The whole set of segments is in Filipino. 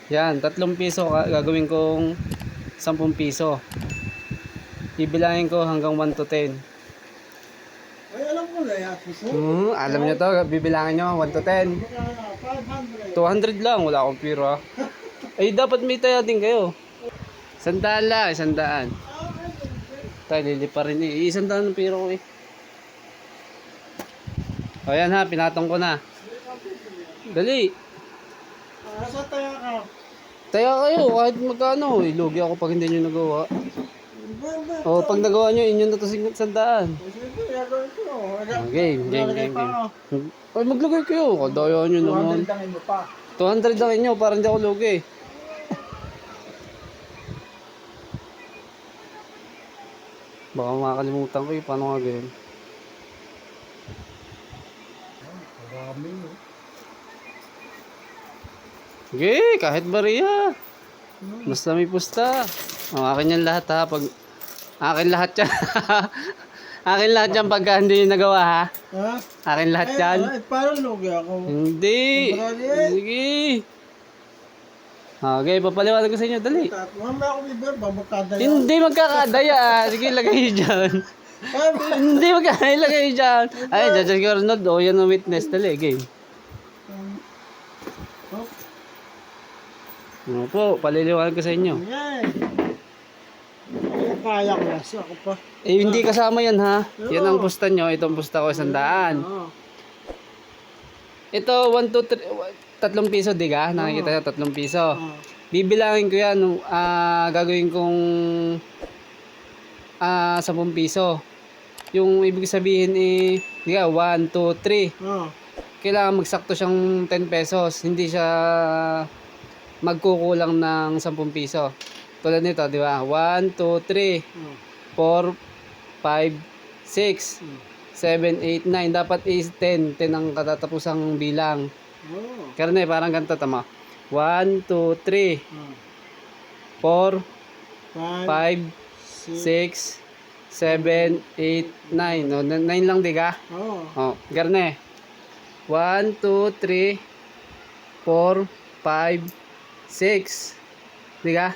Yan, 3 piso gagawin kong 10 piso. Bibilangin ko hanggang 1 to 10. Ay, alam ko na yan. Alam niyo to, bibilangin nyo 1 to 10. 200 lang, wala akong pira. Ay, dapat may taya din kayo. 100 lang, 100. Tayo, lilipa rin eh. 100 ng pira ko eh. O yan ha, pinatong ko na. Dali. Nasa tayo ka? Taya kayo, kahit magkano. Lugi ako pag hindi nyo nagawa. O, pag nagawa nyo, inyo na to 100. Sige, gagawin ko. Game. Ay, maglagay kayo. Kadaya nyo naman. 200 lang mo pa. 200 lang inyo, para hindi ako lugi. Baka makakalimutan ko eh. Paano nga ganyan? Marami no. Sige, kahit bariya. Basta may pusta. Akin yan lahat ha. Akin lahat yan. Akin lahat yan pagka hindi nyo nagawa ha. Ha? Akin lahat yan. Ay, parang lugi ako. Hindi. Sige. Okay, papaliwanag ko sa inyo. Dali. Mamaya ako bibir, magkadaya. Hindi magkakadaya. Sige, lagay nyo dyan. Hindi magkakadaya dyan. Ay, Judge Arnold. O, yan ang witness. Dali, game. Ano po, paliliwanag ko sa inyo. Yan. Kaya ko na ako pa. Eh, hindi kasama yan ha. Yan ang pusta nyo. Itong pusta ko 100. Ito, 1, 2, 3, 3 piso, di ka? Nakikita nyo, 3 piso. Bibilangin ko yan. Gagawin kong 10 piso. Yung ibig sabihin eh, di ka, 1, 2, 3. Kailangan magsakto siyang 10 pesos. Hindi siya magkukulang ng 10 piso. Tulad nito, di ba? 1, 2, 3, 4, 5, 6, 7, 8, 9. Dapat is 10. 10 ang katatapusang bilang. Karne, parang ganito, tama. 1, 2, 3, 4, 5, 6, 7, 8, 9. No, 9 lang, di ka? Oh, karne. 1, 2, 3, 4, 5, 6. Di ka?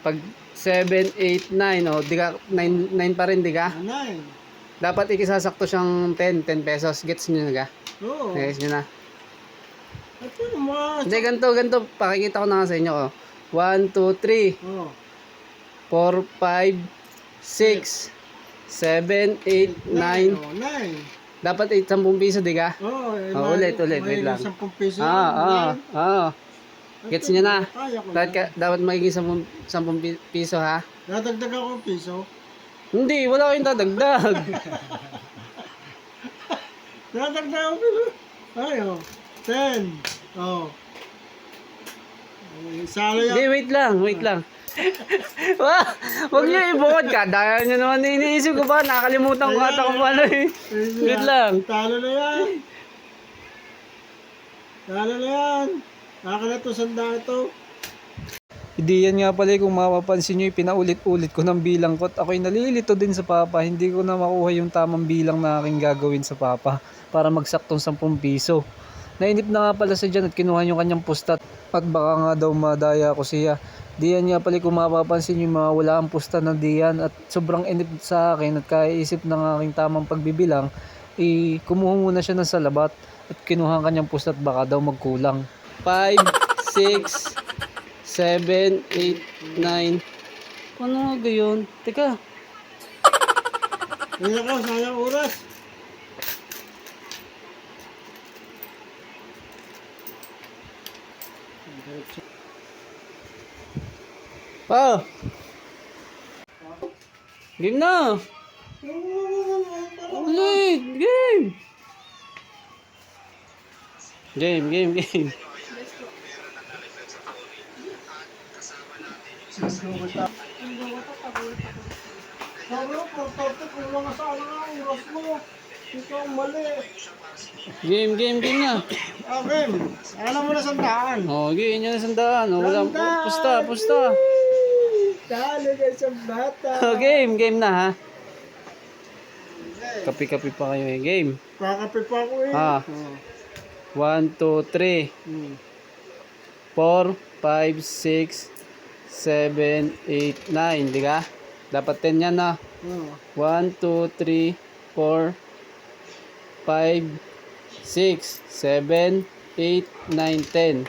Pag 7, 8, 9, oh, di ka, 9 pa rin, di ka? 9. Dapat ikisasakto siyang 10 pesos. Gets nyo na ka? Oo. Gets nyo na? Ito naman. Hindi, ganito. Pakikita ko na nga sa inyo, oh. 1, 2, 3, 4, 5, 6, 7, 8, 9. 9. Dapat 10 piso, di ka? Oo. Ulit, wait lang. 10 piso. Gets nyo na? Dapat magiging 10 piso, ha? Nadagdag ako ng piso. Hindi, wala kayong dadagdag. Nadagdag ako ng piso. Ayo. 10. Oh. Salo yan. Hindi, wait lang. Huwag nyo ibukod ka. Dahil nyo naman iniisip ko ba? Nakalimutan ko ata kung paano eh. Wait lang. Talo na yan. Akin na to, sanda ito. Hindi yan nga pala kung mapapansin nyo, pinaulit-ulit ko ng bilang ko at ako'y nalilito din sa papa. Hindi ko na makuha yung tamang bilang na aking gagawin sa papa para magsaktong 10 piso. Nainip na nga pala siya dyan at kinuha yung kanyang pustat at baka nga daw madaya ko siya. Di yan nga pala kung mapapansin yung mga wala ang pusta na diyan at sobrang inip sa akin at kaiisip ng aking tamang pagbibilang, kumuha muna siya ng salabat at kinuha ang kanyang pustat baka daw magkulang. 5, 6, 7, 8, 9. Paano nga gayon? Teka. Hindi ka, sayang oras. Game na. Ulit. Game. Sabi ko, kung mga sana nga ang oras mo. Ikaw ang mali. Game na. Game. Alam mo na sandaan. Oh, game nyo na 100. Oh, wala. Pusta. Dali ka sa bata. Oh, game na ha. Kapi-kapi pa kayo eh. Game. Kakape pa ako eh. 1, 2, 3, 4, 5, 6, 7, 8, 9. Di ka? Dapat 10 yan na. Oh. 1, 2, 3, 4, 5, 6, 7, 8, 9, 10.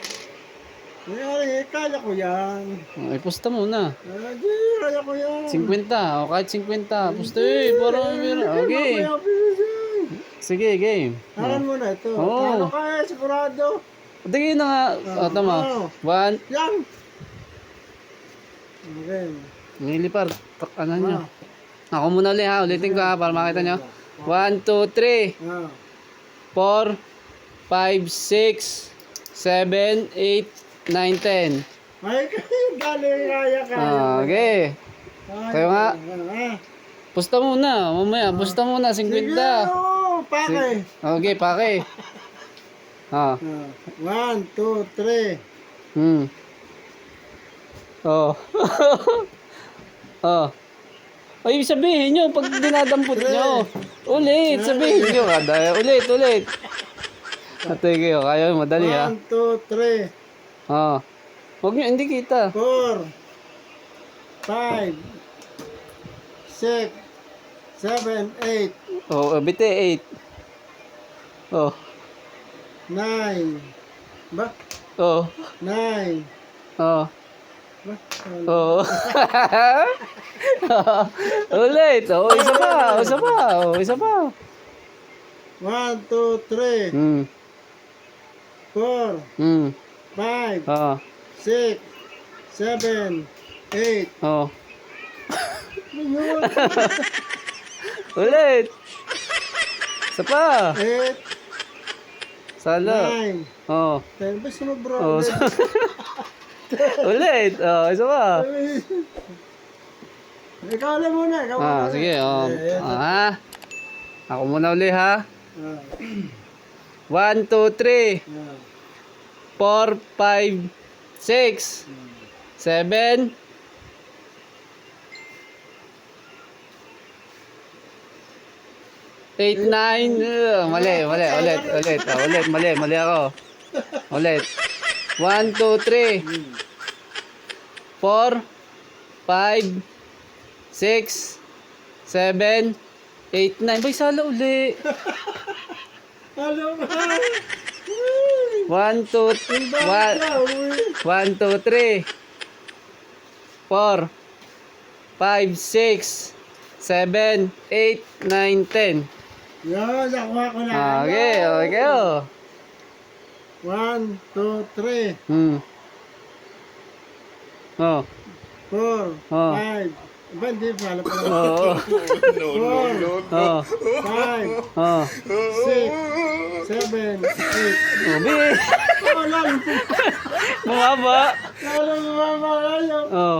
Ay, kaya ko yan. Oh, ipusta muna. Hindi, kaya ko yan. 50. O kahit 50. Pusta eh. Para meron. Okay. Kaya pinasay. Sige, game. Haran mo na ito. Oo. Talo ka eh, sigurado. Tingin na nga. O, tama. Oo. 1. Yan. Okay. Nilipar. Ano nyo? Ako muna ulit ha. Ulitin ko ha. Para makita nyo. 1, 2, 3. Ah. 4, 5, 6, 7, 8, 9, 10. Ay, galing kaya ka. Okay. Kayo nga. Pusta muna. Mamaya. Pusta muna. 50. Sige, oo, pake. Okay, pake. Ah. 1, 2, 3. Hmm. Oh. Oh. Ay, sabihin nyo pag dinadampot nyo. Ulit, sabihin nyo. Ulit. Atay kayo, kaya madali ha. 1, 2, 3. Ah. Huwag nyo, hindi kita. 4, 5, 6, 7, 8, Oh, bite, 8. Oh. 9. Ba? Oh. 9. Oh. Ba? Oh. Ulit. Oh, isa pa. Oh, isa pa. 1, 2, 3. Hmm. 4, Hmm. 5, Oh. 6, 7, 8. Oh. Ayun. Ulit. Isa pa. 8, Sala. 9. Oh. 10. Ba sumobra? Oh. Ulit. Oh, isa pa. Ikaw na muna. Ikaw Ah, muna. sige. Oh. Eh, Ah. Ako muna uli ha. ah, 1, 2, 3. ah. 4, 5, 6, 7, 8, 9. Mali. Ulit. Oh, ulit. Mali ako. Ulit. 1, 2, 3. 4, 5, 6, 7, 8, 9. Bay, sala uli. Ano ba? 1, 2, 1, 2, 3, 4, 5, 6, 7, 8, 9, 10. Yan, nakuha ko na. Okay, okay. 1, 2, 3, Hmm. Oh. 4, Oh. 5. Iba, hindi pala pala. Oo. 4, Oh. 5, Oh. 6, 7, 8. Ubi. Wala. Bumaba. Wala mababa kayo. Oh.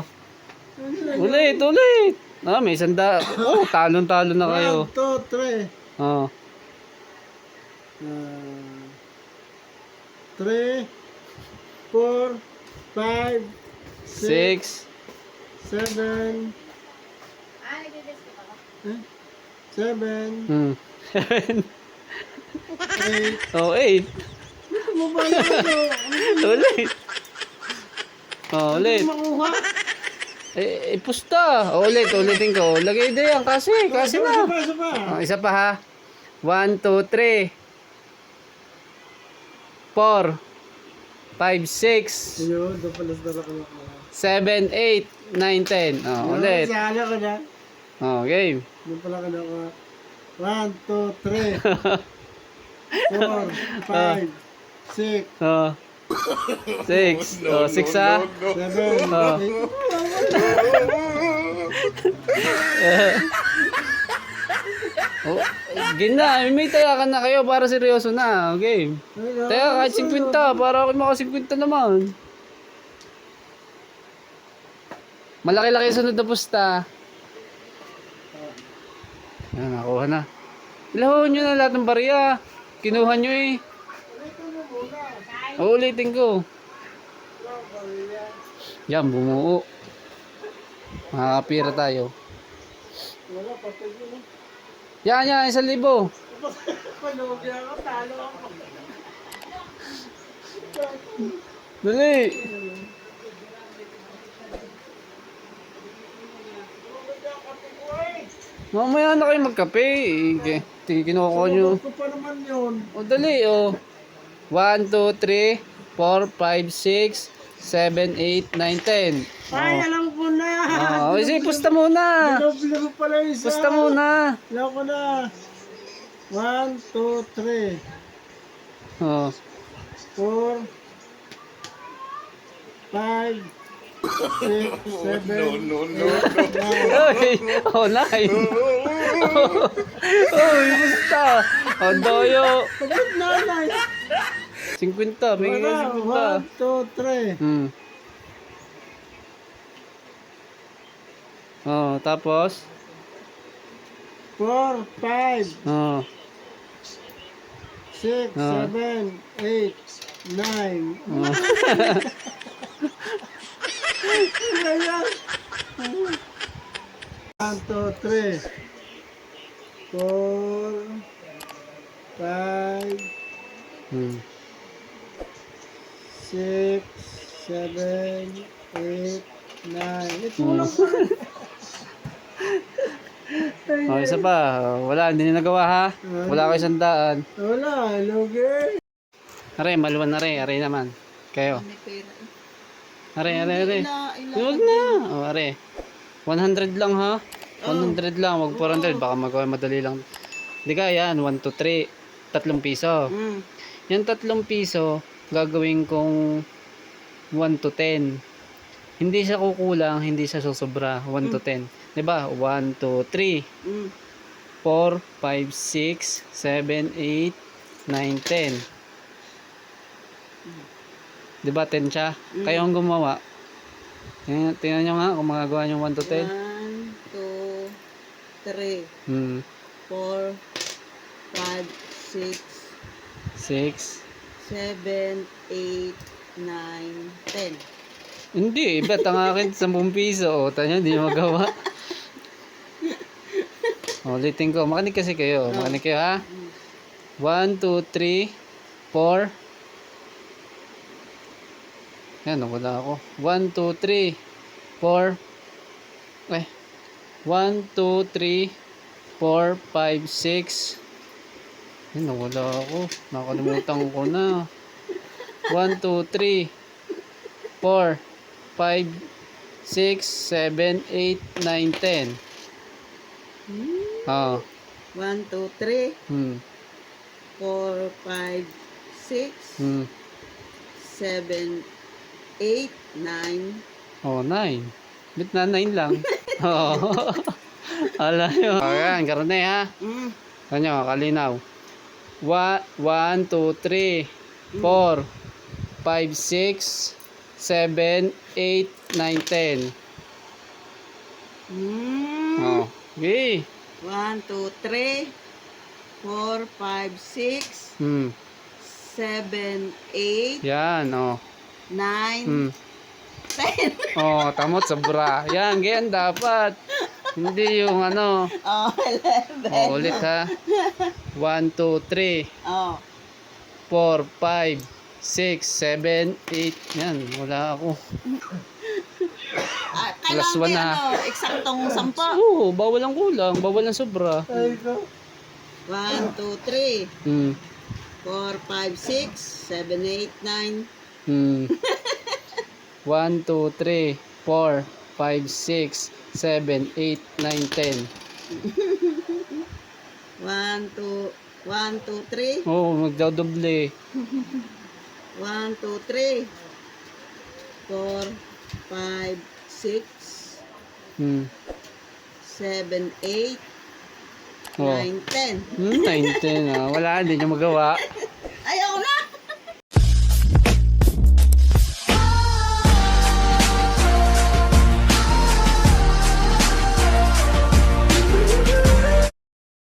Ulit. Ah, may sanda. Oh, talon-talon na kayo. 1, 2, 3. Oh. 3, 4, 5, 6, 6. 7, 7, Hmm. 8. Oh, 8. Bumaba na kayo. Ulit. Oh, ulit. Makuha. Pusta. Ulitin ko. Lagay din yan kasi na. Isa pa. Oh, isa pa ha. 1, 2, 3. 4, 5, 6, Ayun, doon pala sa dala ko nakuha. 7, 8, 9, 10. Oh, ulit. Sala ko na. Oh, game. Doon pala ko nakuha. 1, 2, 3, 4, 5, 6, Oh. 6. Oh, 6 ha. 7, Oh. 8. Oh, game na. May tayakan na kayo para seryoso na. Game. Taya kahit 50 para ako maka 50 naman. Malaki-laki sunod na pusta. Ayan, nakuha na. Ilahon nyo na lahat ng barya. Kinuha nyo eh. Uulitin ko. Yan, bumuo. Makakapira tayo. Wala, patay yun. Yan, 1,000. Palugi ako, talo ako. Dali. Mamaya na kayo magkape. Kinukuha nyo. Ito pa naman yun. O dali, o. 1, 2, 3, 4, 5, 6, 7, 8, 9, 10. Ay, alam ko na. Oh, sige, pusta muna. Binoble mo pala yung isa. Pusta muna. Alam ko na. 1, 2, 3, Oh. 4, 5, 6, 7, 8, 9. Oy, oh, nine. Oy, pusta. Oh, doyo. Kapit na, nice. 50, may Wala, 1, 2, 3. Oh, tapos? 4, 5, Oh. 6, Ah. 7, 8, 9. Oh. Ayan. 1, 2, 3, 4, 5, Hmm. 6, 7, 8, 9. Ito Hmm. lang. Oh, isa pa. Wala, hindi niyo nagawa ha? Wala kayo 100. Wala, lugi. Are, maluwan na re. Are naman. Kayo. May pera. Are. Ilan Huwag na. Oh, are. 100 lang ha? 100 lang. Huwag 400. Baka madali lang. Hindi ka, yan. 1, 2, 3. 3 piso. Yan 3 piso, gagawin kong 1 to 10. Hindi siya kukulang, hindi siya susobra. 1 to 10. Diba? 1, 2, 3. 4, 5, 6, 7, 8, 9, 10. Diba 10 siya? Kayo ang gumawa. Tingnan nyo nga kung magagawa nyo 1 to 10. 1, 2, 3, Hmm. 4, 5, 6, 6. 7, 8, 9, 10. Hindi, bet ang akin 10 piso. O, tanya, hindi nyo magawa. Ulitin ko. Makinig kasi kayo. Makinig kayo ha. 1, 2, 3, 4. Yan, wala ako. 1, 2, 3, 4. 1, 2, 3, 4, 5, 6. Yan, nawala ako. Nakalimutan ko na. 1, 2, 3, 4, 5, 6, 7, 8, 9, 10. Oh. 1, 2, 3, Hmm. 4, 5, 6, Hmm. 7, 8, 9. Oh, 9. Bit na 9 lang. Oo. Alam nyo. Ayan, karne ha. Kanyo, kalinaw. 1, 2, 3, 4, 5, 6, 7, 8, 9, 10. Oh. Okay. 1, 2, 3, 4, 5, 6, Hmm. 7, 8, Yan, oh. 9, Hmm. 10. Oh, tamot sobra. Yan, ganyan dapat. Hindi yung ano. Oh, 11. Oh, ulit ha. 1, 2, 3, Oh. 4, 5, 6, 7, 8. Yan, wala ako. Plus Kailangan one din, na. eksaktong 10. Oo, bawal ang kulang. Bawal ang sobra. Ay, ko. 1, 2, 3, Hmm. 4, 5, 6, 7, 8, 9. Hmm. 1, 2, 3, 4, 5, 6, 7, 8, 9, 10. 1, 2, 3, Oo, magdadoble. 1, 2, 3, 4, 5, 6, Hmm. 7, 8, Oh. 9, 10. 9, 10 ah. Wala, hindi nyo magawa. Ayaw na!